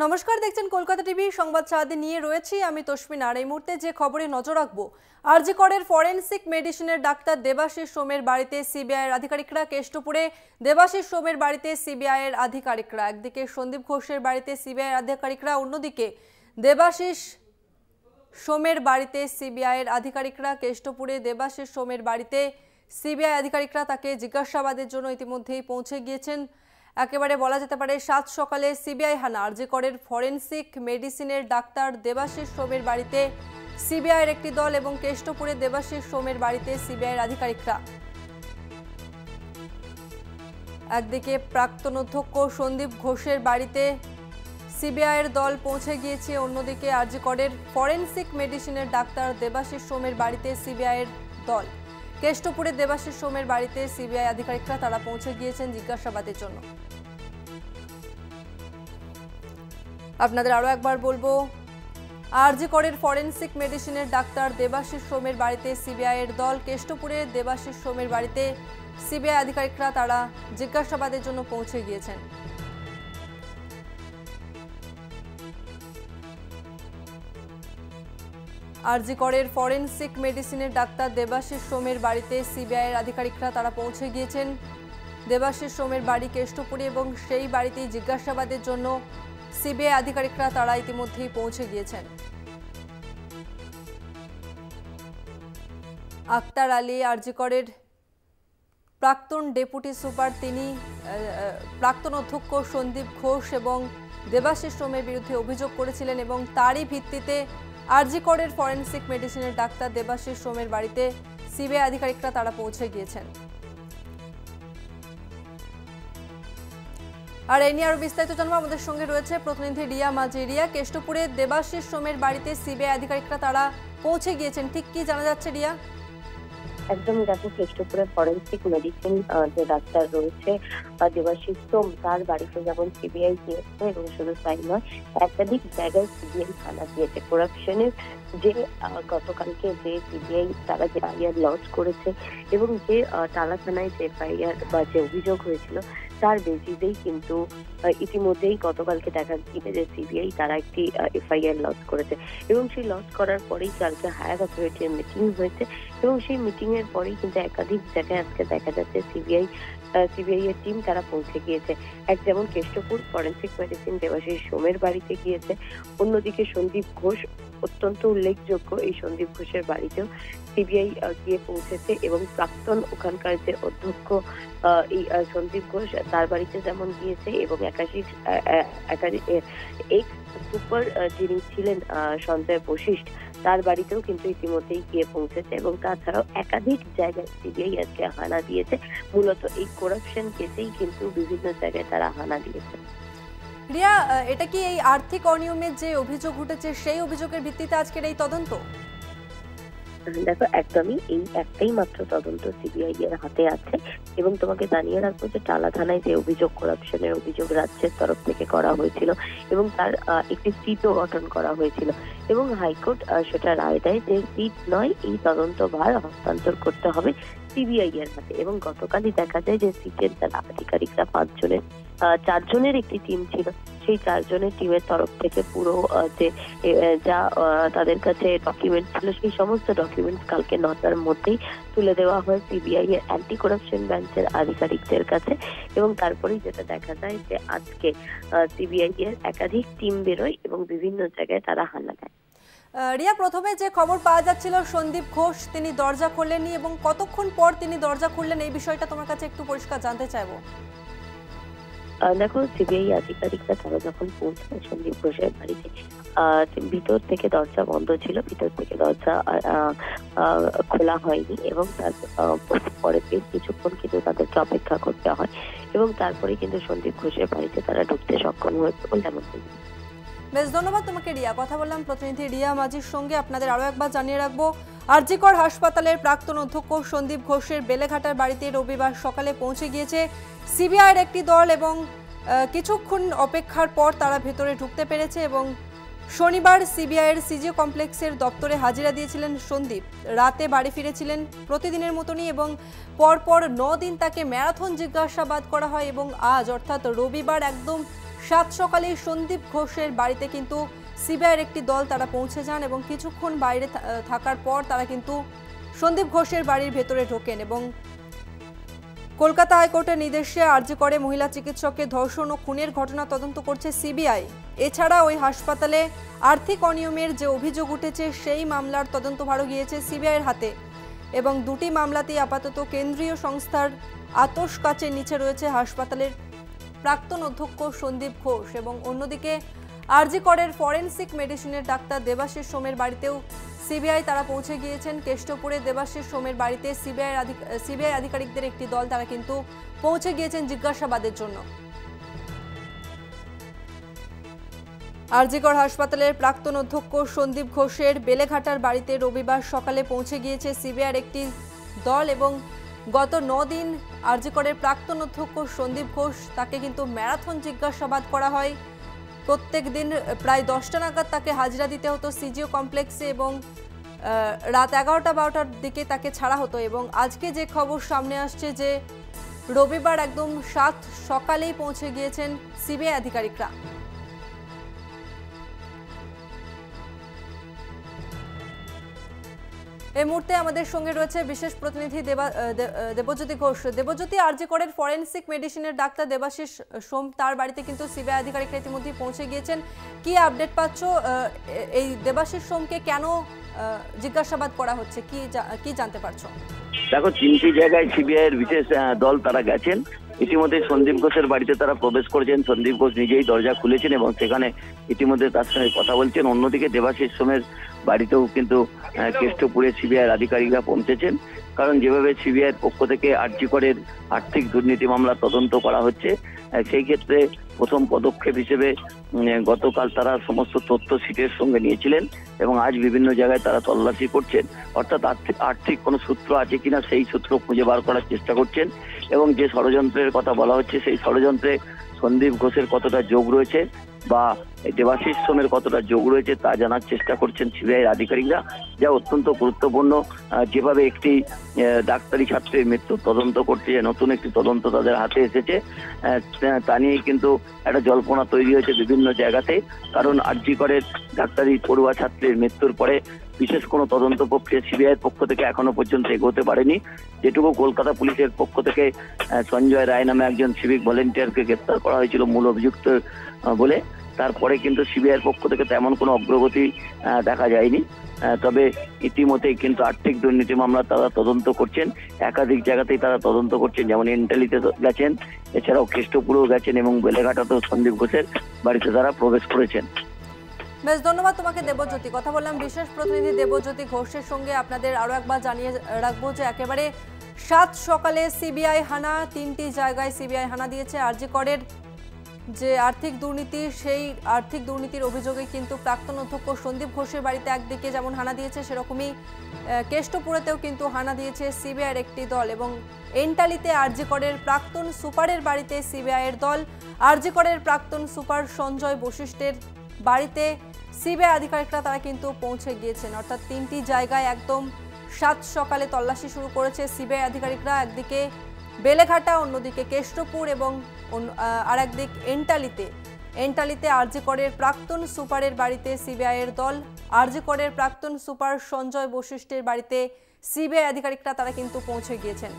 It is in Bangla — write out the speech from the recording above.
নমস্কার, দেখছেন কলকাতা টিভি সংবাদ সাথে নিয়ে রয়েছি আমি তস্মিন। আর এই মুহূর্তে যে খবরে নজর রাখবো, আরজি করের ফরেনসিক মেডিসিনের ডাক্তার দেবাশিস সোমের বাড়িতে সিবিআইয়ের আধিকারিকরা। কেষ্টপুরে দেবাশিস সোমের বাড়িতে সিবিআইয়ের আধিকারিকরা। একদিকে সন্দীপ ঘোষের বাড়িতে সিবিআইয়ের আধিকারিকরা, অন্যদিকে দেবাশিস সোমের বাড়িতে সিবিআইয়ের আধিকারিকরা। কেষ্টপুরে দেবাশিস সোমের বাড়িতে সিবিআই আধিকারিকরা তাকে জিজ্ঞাসাবাদের জন্য ইতিমধ্যেই পৌঁছে গিয়েছেন। একেবারে বলা যেতে পারে সাত সকালে সিবিআই হানা। আরজি করের ফরেনসিক মেডিসিনের ডাক্তার দেবাশিস সোমের বাড়িতে সিবিআইয়ের একটি দল এবং কেষ্টপুরে দেবাশিস সোমের বাড়িতে সিবিআইয়ের আধিকারিকরা। একদিকে প্রাক্তন অধ্যক্ষ সন্দীপ ঘোষের বাড়িতে সিবিআইয়ের দল পৌঁছে গিয়েছে, অন্যদিকে আরজি করের ফরেনসিক মেডিসিনের ডাক্তার দেবাশিস সোমের বাড়িতে সিবিআইয়ের দল। কেষ্টপুরে দেবাশিস সোমের বাড়িতে সিবিআই আধিকারিকরা তারা পৌঁছে গিয়েছেন জিজ্ঞাসাবাদের জন্য। আপনাদের আরো একবার বলবো, আরজি করের ফরেনসিক মেডিসিনের ডাক্তার দেবাশিস সোমের বাড়িতে সিবিআইয়ের দল। কেষ্টপুরে দেবাশিস সোমের বাড়িতে সিবিআই আধিকারিকরা তারা জিজ্ঞাসাবাদের জন্য পৌঁছে গিয়েছেন। আরজি করের ফরেনসিক মেডিসিনের ডাক্তার দেবাশিস সোমের বাড়িতে সিবিআইয়ের আধিকারিকরা তারা পৌঁছে গিয়েছেন। দেবাশিস সোমের বাড়ি কেষ্টপুরে এবং সেই বাড়িতেই জিজ্ঞাসাবাদের জন্য সিবিআই আধিকারিকরা তারা ইতিমধ্যেই পৌঁছে গিয়েছেন। আক্তার আলী আরজি করের প্রাক্তন ডেপুটি সুপার, তিনি প্রাক্তন অধ্যক্ষ সন্দীপ ঘোষ এবং দেবাশিস সোমের বিরুদ্ধে অভিযোগ করেছিলেন এবং তারই ভিত্তিতে আরজি করের ফরেনসিক মেডিসিনের ডাক্তার দেবাশিস সোমের বাড়িতে সিবিআই আধিকারিকরা তারা পৌঁছে গিয়েছেন। আর এই নিয়ে আরো বিস্তারিত জানবো, আমাদের সঙ্গে রয়েছে প্রতিনিধি রিয়া মাঝি। রিয়া, কেষ্টপুরে দেবাশিস সোমের বাড়িতে সিবিআই আধিকারিকরা তারা পৌঁছে গিয়েছেন, ঠিক কি জানা যাচ্ছে রিয়া? একদমই দেখো, কেষ্টপুরে ফরেনসিক মেডিসিন যে ডাক্তার রয়েছে দেবাশিস সোম, তার বাড়িতে যেমন সিবিআই গিয়েছে এবং শুধু তাই নয়, একাধিক জায়গায় সিবিআই থানা দিয়েছে। করাপশনের যে গতকালকে যে সিবিআই তারা যে এফআইআর লঞ্চ করেছে এবং যে টালা থানায় যে এফআইআর বা যে অভিযোগ হয়েছিল তার বেসিসেই কিন্তু ইতিমধ্যেই গতকালকে দেখা গিয়েছে যে সিবিআই তারা একটি এফআইআর লঞ্চ করেছে এবং সেই লঞ্চ করার পরেই কালকে হায়ার অথরিটির মিটিং হয়েছে এবং সেই মিটিং এর পরেই কিন্তু একাধিক জায়গায় আজকে দেখা যাচ্ছে সিবিআই এর টিম তারা পৌঁছে গিয়েছে। এক যেমন কেষ্টপুর ফরেনসিক মেডিসিন দেবাশিস সোমের বাড়িতে গিয়েছে, অন্যদিকে সন্দীপ ঘোষ, অত্যন্ত উল্লেখযোগ্য এই সন্দীপ ঘোষের বাড়িতেও সিবিআই গিয়ে পৌঁছেছে এবং প্রাক্তন ওখানকার যে অধ্যক্ষ এই সন্দীপ ঘোষ তার বাড়িতে যেমন গিয়েছে এবং একাধিক এক্স সুপার যিনি ছিলেন সঞ্জয় বশিষ্ঠ, তার বাড়িতেও কিন্তু ইতিমধ্যেই গিয়ে পৌঁছেছে এবং তাছাড়াও একাধিক জায়গায় সিবিআই আজকে হানা দিয়েছে। মূলত এই করাপশন কেসেই কিন্তু বিভিন্ন জায়গায় তারা হানা দিয়েছে। রিয়া, এটা কি এই আর্থিক অনিয়মের যে অভিযোগ উঠেছে সেই অভিযোগের ভিত্তিতে আজকের এই তদন্ত? দেখো, একদমই এই একটাই মাত্র তদন্ত সিবিআই এর হাতে আছে এবং তোমাকে জানিয়ে রাখবো যে টালা থানায় যে অভিযোগ, করাপশনের অভিযোগ রাজ্যের তরফ থেকে করা হয়েছিল এবং তার একটি সিটও গঠন করা হয়েছিল এবং হাইকোর্ট সেটা রায় দেয় যে সিট নয়, এই তদন্ত ভার হস্তান্তর করতে হবে সিবিআই এর হাতে। এবং গতকালই দেখা যায় যে সিটের যারা আধিকারিকরা 5 জনের 4 জনের একটি টিম ছিল, সেই 4 জনের টিমের তরফ থেকে পুরো যে যা তাদের কাছে ডকুমেন্ট ছিল সেই সমস্ত ডকুমেন্টস কালকে 9টার মধ্যেই তুলে দেওয়া হয় সিবিআই এর অ্যান্টি করাপশন ব্রাঞ্চের আধিকারিকদের কাছে এবং তারপরেই যেটা দেখা যায় যে আজকে সিবিআই এর একাধিক টিম বেরোয় এবং বিভিন্ন জায়গায় তারা হানা দেয়। রিয়া, প্রথমে যে খবর পাওয়া যাচ্ছিল সন্দীপ ঘোষ তিনি দরজা খুললেননি এবং কতক্ষণ পর তিনি দরজা খুললেন, এই বিষয়টা তোমার কাছে একটু পরিষ্কার জানতে চাইবো। দেখো, সিবিআই আধিকারিকরা তারা যখন পৌঁছায় সন্দীপ ঘোষের বাড়িতে, ভিতর থেকে দরজা বন্ধ ছিল, ভিতর থেকে দরজা খোলা হয়নি এবং তার পরে বেশ কিছুক্ষণ কিন্তু তাদেরকে অপেক্ষা করতে হয় এবং তারপরে কিন্তু সন্দীপ ঘোষের বাড়িতে তারা ঢুকতে সক্ষম হয়েছে বলে এমন। বেশ, ধন্যবাদ তোমাকে রিয়া। কথা বললাম প্রতিনিধি রিয়া মাঝির সঙ্গে। আপনাদের আরও একবার জানিয়ে রাখবো, আরজি কর হাসপাতালের প্রাক্তন অধ্যক্ষ সন্দীপ ঘোষের বেলেঘাটার বাড়িতে রবিবার সকালে পৌঁছে গিয়েছে সিবিআইয়ের একটি দল এবং কিছুক্ষণ অপেক্ষার পর তারা ভেতরে ঢুকতে পেরেছে এবং শনিবার সিবিআইয়ের সিজি কমপ্লেক্সের দপ্তরে হাজিরা দিয়েছিলেন সন্দীপ। রাতে বাড়ি ফিরেছিলেন প্রতিদিনের মতনই এবং পরপর 9 দিন তাকে ম্যারাথন জিজ্ঞাসাবাদ করা হয় এবং আজ অর্থাৎ রবিবার একদম সাত সকালেই সন্দীপ ঘোষের বাড়িতে কিন্তু সিবিআইয়ের একটি দল তারা পৌঁছে যান এবং কিছুক্ষণ বাইরে থাকার পর তারা কিন্তু সন্দীপ ঘোষের বাড়ির ভেতরে ঢোকেন এবং কলকাতা হাইকোর্টের নির্দেশে আরজি করে মহিলা চিকিৎসককে ধর্ষণ ও খুনের ঘটনা তদন্ত করছে সিবিআই। এছাড়া ওই হাসপাতালে আর্থিক অনিয়মের যে অভিযোগ উঠেছে সেই মামলার তদন্তভারও গিয়েছে সিবিআইয়ের হাতে এবং দুটি মামলাতেই আপাতত কেন্দ্রীয় সংস্থার আতশ কাচের নিচে রয়েছে হাসপাতালের প্রাক্তন অধ্যক্ষ সন্দীপ ঘোষ এবং অন্যদিকে আরজি করের ফরেনসিক মেডিসিনের ডাক্তার দেবাশিস সোমের বাড়িতেও সিবিআই তারা পৌঁছে গিয়েছেন। কেষ্টপুরে দেবাশিস সোমের বাড়িতে সিবিআই আধিকারিকদের একটি দল তারা কিন্তু পৌঁছে গিয়েছেন জিজ্ঞাসাবাদের জন্য। আরজিকর হাসপাতালের প্রাক্তন অধ্যক্ষ সন্দীপ ঘোষের বেলেঘাটার বাড়িতে রবিবার সকালে পৌঁছে গিয়েছে সিবিআইয়ের একটি দল এবং গত 9 দিন আরজিকরের প্রাক্তন অধ্যক্ষ সন্দীপ ঘোষ তাকে কিন্তু ম্যারাথন জিজ্ঞাসাবাদ করা হয়। প্রত্যেক দিন প্রায় 10টা নাগাদ তাকে হাজিরা দিতে হতো সিজিও কমপ্লেক্সে এবং রাত 11টা-12টার দিকে তাকে ছাড়া হতো এবং আজকে যে খবর সামনে আসছে যে রবিবার একদম 7 সকালেই পৌঁছে গিয়েছেন সিবিআই আধিকারিকরা। এই মুহূর্তে আমাদের সঙ্গে রয়েছে বিশেষ প্রতিনিধি দেবজ্যোতি ঘোষ। দেবজ্যোতি, আরজি করের ফরেনসিক মেডিসিনের ডাক্তার দেবাশিস সোম তার বাড়িতে কিন্তু সিবিআই আধিকারিকরা ইতিমধ্যে পৌঁছে গিয়েছেন। কি আপডেট পাচ্ছ? এই দেবাশিস সোমকে কেন জিজ্ঞাসাবাদ করা হচ্ছে, কি জানতে পারছো? দেখো, 3টি জায়গায় সিবিআইয়ের বিশেষ দল তারা গেছেন। ইতিমধ্যে সন্দীপ ঘোষের বাড়িতে তারা প্রবেশ করেছেন। সন্দীপ ঘোষ নিজেই দরজা খুলেছেন এবং সেখানে ইতিমধ্যে তার সঙ্গে কথা বলছেন। অন্যদিকে দেবাশিস সোমের বাড়িতেও কিন্তু কেষ্টপুরে সিবিআইয়ের আধিকারিকরা পৌঁছেছেন। কারণ যেভাবে সিবিআইয়ের পক্ষ থেকে আরজি করের আর্থিক দুর্নীতি মামলা তদন্ত করা হচ্ছে, সেই ক্ষেত্রে প্রথম পদক্ষেপ হিসেবে গতকাল তারা সমস্ত তথ্য সিটের সঙ্গে নিয়েছিলেন এবং আজ বিভিন্ন জায়গায় তারা তল্লাশি করছেন। অর্থাৎ আর্থিক কোনো সূত্র আছে কিনা সেই সূত্র খুঁজে বার করার চেষ্টা করছেন এবং যে ষড়যন্ত্রের কথা বলা হচ্ছে সেই ষড়যন্ত্রে সন্দীপ ঘোষের কতটা যোগ রয়েছে বা দেবাশিস সোমের কতটা যোগ রয়েছে তা জানার চেষ্টা করছেন সিবিআইয়ের আধিকারিকরা, যা অত্যন্ত গুরুত্বপূর্ণ। যেভাবে একটি ডাক্তারি ছাত্রের মৃত্যু তদন্ত করতে নতুন একটি তদন্ত তাদের হাতে এসেছে, তা নিয়ে কিন্তু একটা জল্পনা তৈরি হয়েছে বিভিন্ন জায়গাতে। কারণ আরজি করের ডাক্তারি পড়ুয়া ছাত্রের মৃত্যুর পরে বিশেষ কোনো তদন্ত প্রক্রিয়া সিবিআইয়ের পক্ষ থেকে এখনো পর্যন্ত এগোতে পারেনি। যেটুকু কলকাতা পুলিশের পক্ষ থেকে সঞ্জয় রায় নামে একজন সিভিক ভলেন্টিয়ারকে গ্রেপ্তার করা হয়েছিল মূল অভিযুক্ত বলে, তারপরে কিন্তু সিবিআইয়ের পক্ষ থেকে তেমন কোনো অগ্রগতি দেখা যায়নি। তবে ইতিমধ্যেই কিন্তু আর্থিক দুর্নীতি মামলা তারা তদন্ত করছেন। একাধিক জায়গাতেই তারা তদন্ত করছেন, যেমন এন্টালিতে গেছেন, এছাড়াও কেষ্টপুরেও গেছেন এবং বেলেঘাটাতেও সন্দীপ ঘোষের বাড়িতে তারা প্রবেশ করেছেন। বেশ, ধন্যবাদ তোমাকে দেবজ্যোতি। কথা বললাম বিশেষ প্রতিনিধি দেবজ্যোতি ঘোষের সঙ্গে। আপনাদের আরো একবার জানিয়ে রাখবো যে একেবারে 7 সকালে সিবিআই হানা, 3টি জায়গায় সিবিআই হানা দিয়েছে। আরজি করের যে আর্থিক দুর্নীতি, সেই আর্থিক দুর্নীতির অভিযোগে কিন্তু প্রাক্তন অধ্যক্ষ সন্দীপ ঘোষের বাড়িতে একদিকে যেমন হানা দিয়েছে, সেরকমই কেষ্টপুরেতেও কিন্তু হানা দিয়েছে সিবিআইয়ের একটি দল এবং এন্টালিতে আরজি করের প্রাক্তন সুপারের বাড়িতে সিবিআইয়ের দল। আরজি করের প্রাক্তন সুপার সঞ্জয় বশিষ্ঠের বাড়িতে সিবিআই আধিকারিকরা তারা কিন্তু পৌঁছে গিয়েছেন। অর্থাৎ 3টি জায়গায় একদম 7 সকালে তল্লাশি শুরু করেছে সিবিআই আধিকারিকরা। একদিকে বেলেঘাটা, অন্যদিকে কেষ্টপুর এবং আর একদিক এন্টালিতে আরজি করের প্রাক্তন সুপারের বাড়িতে সিবিআইয়ের দল। আরজি করের প্রাক্তন সুপার সঞ্জয় বশিষ্ঠের বাড়িতে সিবিআই আধিকারিকরা তারা কিন্তু পৌঁছে গিয়েছেন।